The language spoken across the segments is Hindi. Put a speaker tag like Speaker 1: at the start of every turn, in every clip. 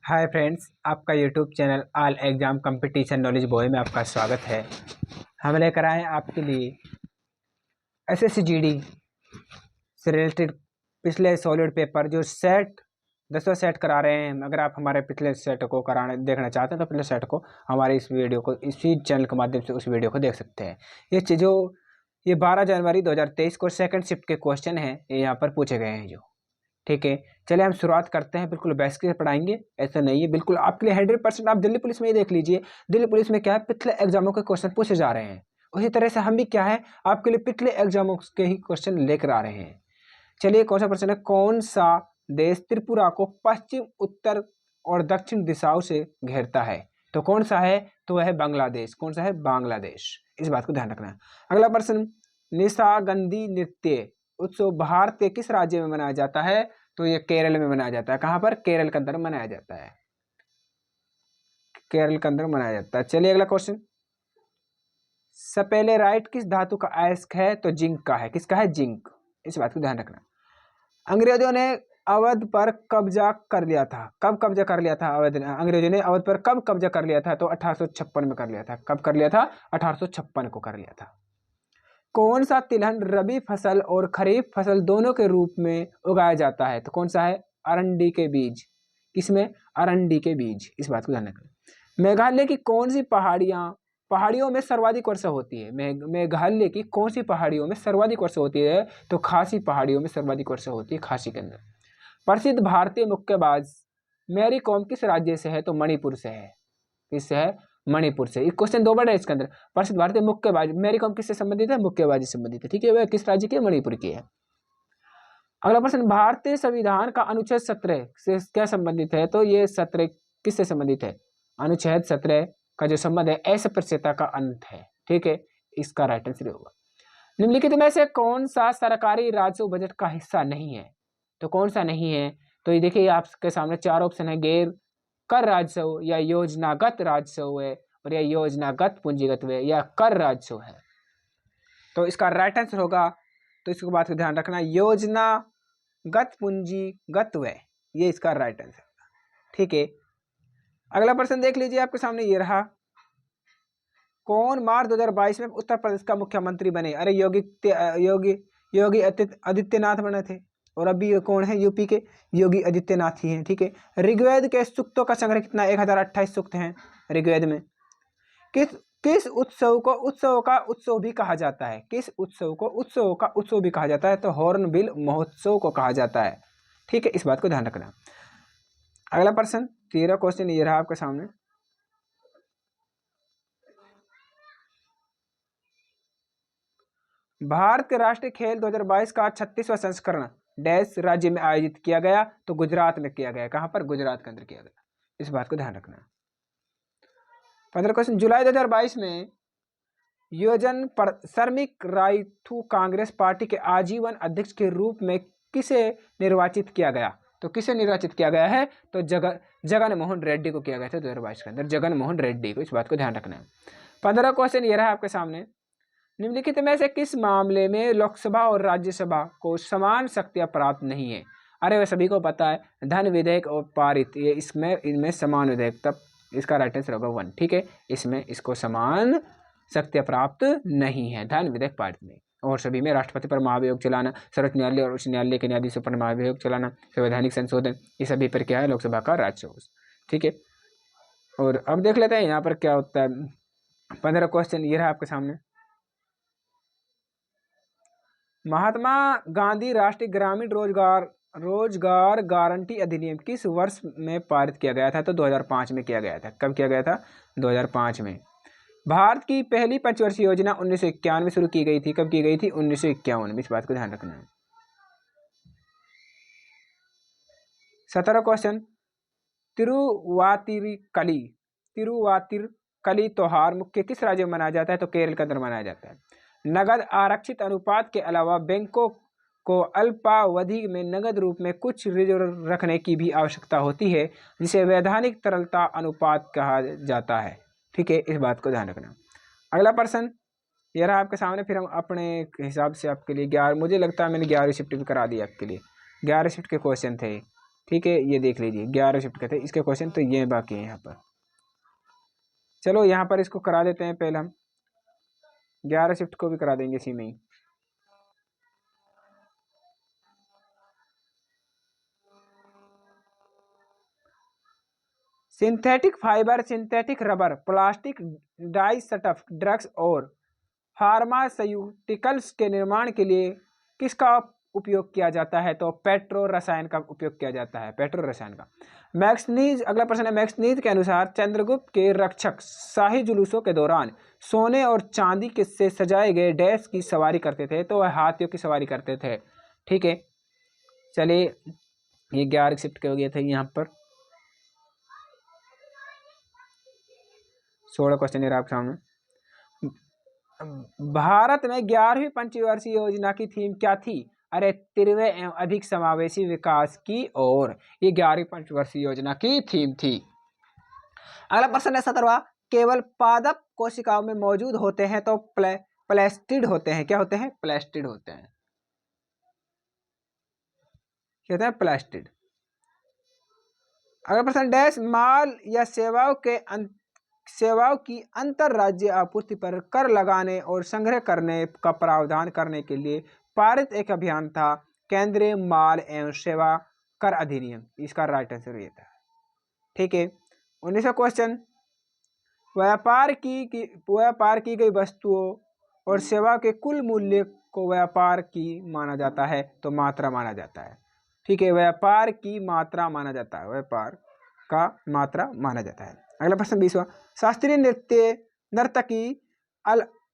Speaker 1: हाय फ्रेंड्स, आपका YouTube channel all exam competition knowledge boy में आपका स्वागत है। हम लेकर आए हैं आपके लिए एसएससी जीडी से रिलेटेड पिछले सॉलिड पेपर जो सेट 10वां सेट करा रहे हैं। अगर आप हमारे पिछले सेट को कराने देखना चाहते हैं तो पिछले सेट को हमारे इस वीडियो को इसी चैनल के माध्यम से उस वीडियो को देख सकते हैं। ये 12 जनवरी 2023 को सेकंड शिफ्ट के क्वेश्चन हैं, ये यहाँ पर पूछे गए हैं जो। ठीक है, चलिए हम शुरुआत करते हैं। बिल्कुल बेसिक से पढ़ाएंगे, ऐसा नहीं है, बिल्कुल आपके लिए 100%। आप दिल्ली पुलिस में ही देख लीजिए, दिल्ली पुलिस में क्या है, पिछले एग्जामों के क्वेश्चन पूछे जा रहे हैं। उसी तरह से हम भी क्या है, आपके लिए पिछले एग्जामों के ही क्वेश्चन लेकर आ रहे हैं। चलिए, कौन सा प्रश्न है, कौन सा देश त्रिपुरा को पश्चिम, उत्तर और दक्षिण दिशाओं से घेरता है? तो कौन सा है? तो वह है बांग्लादेश। कौन सा है? बांग्लादेश। इस बात को ध्यान रखना है। अगला प्रश्न, निशागंधी नृत्य उत्सव भारत के किस राज्य में मनाया जाता है? तो ये केरल में मनाया जाता है। कहां पर? केरल के अंदर मनाया जाता है। केरल के अंदर मनाया जाता है। चलिए अगला क्वेश्चन, सपेलेराइट किस धातु का अयस्क है? तो जिंक का है। किसका है? जिंक। इस बात को ध्यान रखना। अंग्रेजों ने अवध पर कब्जा कर लिया था। कब कब्जा कर लिया था अंग्रेजों ने अवध पर कब कब्जा कर लिया था? तो 1856 में कर लिया था। कब कर लिया था? 1856 को कर लिया था। कौन सा तिलहन रबी फसल और खरीफ फसल दोनों के रूप में उगाया जाता है? तो कौन सा है? अरंडी के बीज। किसमें? अरंडी के बीज। इस बात को ध्यान रखना। मेघालय की कौन सी पहाड़ियों में सर्वाधिक वर्षा होती है? मेघालय की कौन सी पहाड़ियों में सर्वाधिक वर्षा होती है? तो खासी पहाड़ियों में सर्वाधिक वर्षा होती है, खासी के अंदर। प्रसिद्ध भारतीय मुक्केबाज मैरी कॉम किस राज्य से है? तो मणिपुर से है। किससे है? मणिपुर से। क्वेश्चन दो बार है इसके अंदर। प्रसिद्ध भारतीय मुक्केबाज मैरी कॉम किससे संबंधित है? मुक्केबाजी से संबंधित है। ठीक है, वह किस राज्य की है? मणिपुर की है। अगला प्रश्न, भारतीय संविधान का अनुच्छेद 17 से क्या संबंधित है? तो ये 17 किससे संबंधित है? अनुच्छेद 17 का जो संबंध है अस्पृश्यता का अंत है। ठीक है, इसका राइट आंसर होगा। निम्नलिखित में से कौन सा सरकारी राजस्व बजट का हिस्सा नहीं है? तो कौन सा नहीं है? तो ये देखिए, आपके सामने चार ऑप्शन है, गैर कर राजस्व या योजनागत राजस्व है, और या योजनागत पूंजीगत व्यय या कर राजस्व है। तो इसका राइट आंसर होगा, तो इसको बात का ध्यान रखना, योजनागत पूंजीगत व्यय, ये इसका राइट आंसर। ठीक है, अगला प्रश्न देख लीजिए, आपके सामने ये रहा। कौन मार्च 2022 में उत्तर प्रदेश का मुख्यमंत्री बने? अरे योगी आदित्यनाथ बने थे, और अभी ये कौन है? यूपी के योगी आदित्यनाथ ही हैं। ठीक है, ऋग्वेद के सूक्तों का संग्रह कितना? 1028 सूक्त हैं ऋग्वेद में। किस उत्सव को उत्सव का उत्सव भी कहा जाता है? किस उत्सव को उत्सव का उत्सव भी कहा जाता है? तो हॉर्नबिल महोत्सव को कहा जाता है। ठीक है, इस बात को ध्यान रखना। अगला प्रश्न, 13 क्वेश्चन ये रहा आपके सामने। भारत के राष्ट्रीय खेल 2022 का 36वां संस्करण डैश राज्य में आयोजित किया गया? तो गुजरात में किया गया। कहां पर? गुजरात के अंदर किया गया। इस बात को ध्यान रखना। 15 क्वेश्चन, जुलाई 2022 में योजन पर श्रमिक राइथू कांग्रेस पार्टी के आजीवन अध्यक्ष के रूप में किसे निर्वाचित किया गया? तो किसे निर्वाचित किया गया है? तो जगन मोहन रेड्डी को किया गया था 2022 के अंदर, जगन मोहन रेड्डी को। इस बात को ध्यान रखना है। 15 क्वेश्चन ये रहा आपके सामने। निम्नलिखित में से किस मामले में लोकसभा और राज्यसभा को समान शक्तियां प्राप्त नहीं है? अरे वह सभी को पता है, धन विधेयक और पारित, ये इनमें समान विधेयक, तब इसका राइट आंसर होगा 1। ठीक है, इसमें इसको समान शक्तियां प्राप्त नहीं है, धन विधेयक पारित में। और सभी में राष्ट्रपति पर महाभियोग चलाना, सर्वोच्च न्यायालय और उच्च न्यायालय के न्यायाधीशों पर महाभियोग चलाना, संवैधानिक संशोधन, ये सभी पर क्या है? लोकसभा का राजस्व। ठीक है, और अब देख लेते हैं यहाँ पर क्या होता है। 15 क्वेश्चन ये रहा आपके सामने। महात्मा गांधी राष्ट्रीय ग्रामीण रोजगार गारंटी अधिनियम किस वर्ष में पारित किया गया था? तो 2005 में किया गया था। कब किया गया था? 2005 में। भारत की पहली पंचवर्षीय योजना 1951 में शुरू की गई थी। कब की गई थी? 1951 में। इस बात को ध्यान रखना है। 17 क्वेश्चन, तिरुवातिरकली त्योहार मुख्य किस राज्य में मनाया जाता है? तो केरल के अंदर मनाया जाता है। नगद आरक्षित अनुपात के अलावा बैंकों को अल्पावधि में नगद रूप में कुछ रिजर्व रखने की भी आवश्यकता होती है, जिसे वैधानिक तरलता अनुपात कहा जाता है। ठीक है, इस बात को ध्यान रखना। अगला प्रश्न ये रहा आपके सामने। फिर हम अपने हिसाब से आपके लिए 11, मुझे लगता है मैंने 11 शिफ्ट भी करा दी आपके लिए। 11 शिफ्ट के क्वेश्चन थे। ठीक है, ये देख लीजिए 11 शिफ्ट के थे इसके क्वेश्चन, तो ये बाकी है यहाँ पर। चलो यहाँ पर इसको करा देते हैं, पहले हम 11 शिफ्ट को भी करा देंगे इसी में ही। Synthetic fibre, synthetic rubber, plastic, dyestuff, drugs और फार्मास्यूटिकल्स के निर्माण के लिए किसका उपयोग किया जाता है? तो पेट्रो रसायन का उपयोग किया जाता है, पेट्रो रसायन का। मैक्सनीज, अगला प्रश्न है, मैक्सनीज के अनुसार चंद्रगुप्त के रक्षक शाही जुलूसों के दौरान सोने और चांदी के से सजाए गए डैश की सवारी करते थे? तो वह हाथियों की सवारी करते थे। ठीक है, चलिए ये 11 शिफ्ट के हो गए थे। यहाँ पर 16 क्वेश्चन है आपके सामने। भारत में 11वीं पंचवर्षीय योजना की थीम क्या थी? अरे तिरवे एवं अधिक समावेशी विकास की ओर, ये 11वीं पंचवर्षीय योजना की थीम थी। अगला प्रश्न है 17वां, केवल पादप कोशिकाओं में मौजूद होते हैं तो प्लास्टिड होते हैं? क्या होते हैं? प्लास्टिड होते हैं। क्या होते हैं? प्लास्टिड। अगला प्रश्न, डैश माल या सेवाओं की अंतर राज्य आपूर्ति पर कर लगाने और संग्रह करने का प्रावधान करने के लिए पारित एक अभियान था, केंद्रीय माल एवं सेवा कर अधिनियम। इसका राइट आंसर ये था। ठीक है, 19वां क्वेश्चन, व्यापार की गई वस्तुओं और सेवा के कुल मूल्य को व्यापार की माना जाता है? तो मात्रा माना जाता है। ठीक है, व्यापार की मात्रा माना जाता है, व्यापार का मात्रा माना जाता है। अगला प्रश्न 20वां, शास्त्रीय नर्तकी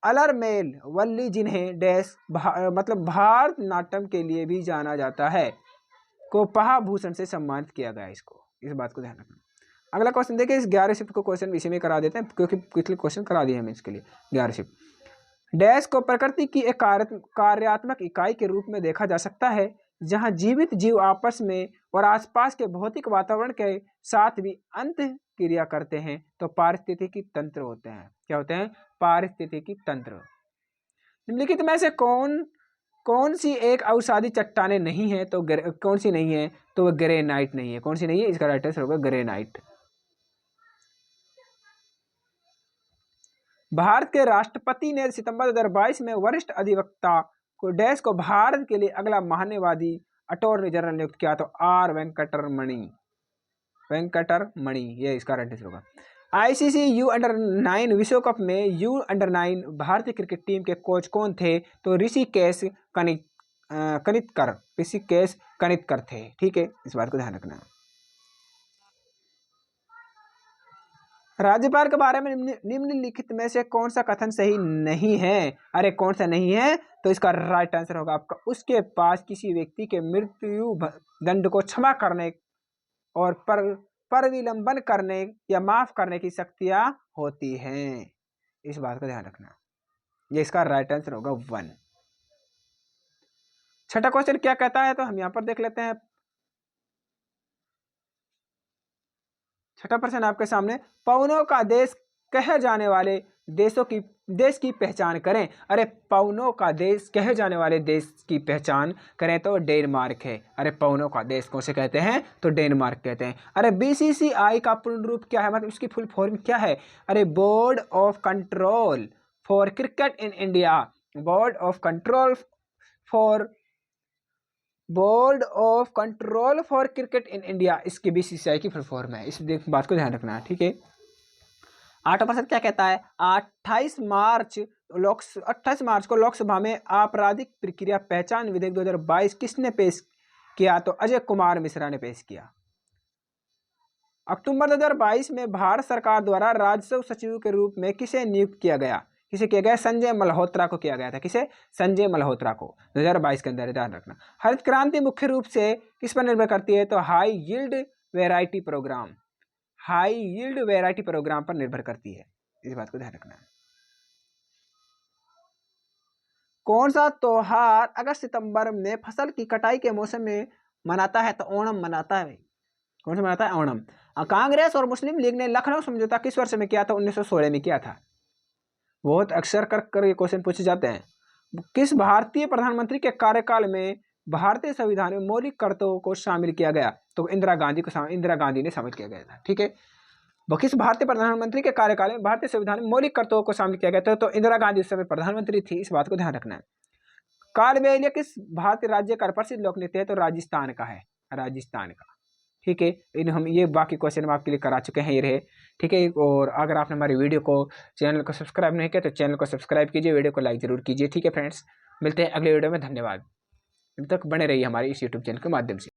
Speaker 1: अलरमेल वल्ली जिन्हें डैश मतलब भारत नाट्यम के लिए भी जाना जाता है, को महाभूषण से सम्मानित किया गया। इसको, इस बात को ध्यान रखना। अगला क्वेश्चन देखिए, इस 11 शिफ्ट को क्वेश्चन इसी में करा देते हैं क्योंकि पिछले क्वेश्चन करा दिए हमें इसके लिए। 11 शिफ्ट, डैश को प्रकृति की एक कार्यात्मक इकाई के रूप में देखा जा सकता है जहां जीवित जीव आपस में और आसपास के भौतिक वातावरण के साथ भी अंत क्रिया करते हैं। तो पारिस्थितिकी तंत्र होते हैं। क्या होते हैं? पारिस्थितिकी तंत्र। निम्नलिखित में से कौन सी एक अवसादी चट्टानें नहीं है? तो कौन सी नहीं है? तो वह ग्रेनाइट नहीं है। कौन सी नहीं है? इसका राइट आंसर होगा ग्रेनाइट। भारत के राष्ट्रपति ने सितंबर 2022 में वरिष्ठ अधिवक्ता को डैश को भारत के लिए अगला महान्यायवादी अटॉर्नी जनरल नियुक्त किया। तो आर वेंकटरमणि, ये इसका राइट आंसर होगा। आईसीसी U-9 विश्व कप में U-9 भारतीय क्रिकेट टीम के कोच कौन थे? तो ऋषिकेश कनितकर थे। ठीक है, इस बात को ध्यान रखना। राज्यपाल के बारे में निम्नलिखित में से कौन सा कथन सही नहीं है? अरे कौन सा नहीं है? तो इसका राइट आंसर होगा आपका, उसके पास किसी व्यक्ति के मृत्यु दंड को क्षमा करने और पर विलंबन करने या माफ करने की शक्तियां होती हैं। इस बात का ध्यान रखना। ये इसका राइट आंसर होगा 1। छठा क्वेश्चन क्या कहता है? तो हम यहां पर देख लेते हैं। छठा प्रश्न आपके सामने, पवनों का देश कहे जाने वाले देश की पहचान करें। अरे पवनों का देश कहे जाने वाले देश की पहचान करें तो डेनमार्क है। अरे पवनों का देश कौन से कहते हैं? तो डेनमार्क कहते हैं। अरे बीसीसीआई का पूर्ण रूप क्या है, मतलब इसकी फुल फॉर्म क्या है? अरे board of control for cricket in India. Board of control for cricket in India, इसकी बीसीसीआई की फुल फॉर्म है। इस बात को ध्यान रखना है। ठीक है, 8वां प्रश्न क्या कहता है? 28 मार्च को लोकसभा में आपराधिक प्रक्रिया पहचान विधेयक 2022 किसने पेश किया? तो अजय कुमार मिश्रा ने पेश किया। अक्टूबर 2022 में भारत सरकार द्वारा राजस्व सचिव के रूप में किसे नियुक्त किया गया? किसे किया गया? संजय मल्होत्रा को किया गया था। किसे? संजय मल्होत्रा को 2022 के अंदर, ध्यान रखना। हरित क्रांति मुख्य रूप से किस पर निर्भर करती है? तो हाई यील्ड वेराइटी प्रोग्राम पर निर्भर करती है। इस बात को ध्यान रखना है। कौन सा त्योहार अगस्त सितंबर में फसल की कटाई के मौसम में मनाता है? तो ओणम मनाता है। कौन सा मनाता है? ओणम। कांग्रेस और मुस्लिम लीग ने लखनऊ समझौता किस वर्ष में किया था? 1916 में किया था। बहुत अक्सर कर ये क्वेश्चन पूछे जाते हैं। किस भारतीय प्रधानमंत्री के कार्यकाल में भारतीय संविधान में मौलिक कर्तव्यों को शामिल किया गया? तो इंदिरा गांधी ने शामिल किया गया था। ठीक है, वो किस भारतीय प्रधानमंत्री के कार्यकाल में भारतीय संविधान में मौलिक कर्तव्यों को शामिल किया गया था? तो इंदिरा गांधी उस समय प्रधानमंत्री थी, इस बात को ध्यान रखना है। कालबेलिया किस भारतीय राज्य का प्रसिद्ध लोक नृत्य है? तो राजस्थान का है, राजस्थान का। ठीक है, इन हम ये बाकी क्वेश्चन हम आपके लिए करा चुके हैं, ये रहे। ठीक है, और अगर आपने हमारी वीडियो को चैनल को सब्सक्राइब नहीं किया तो चैनल को सब्सक्राइब कीजिए, वीडियो को लाइक जरूर कीजिए। ठीक है फ्रेंड्स, मिलते हैं अगले वीडियो में, धन्यवाद। अभी तक बने रहिए हमारे इस यूट्यूब चैनल के माध्यम से।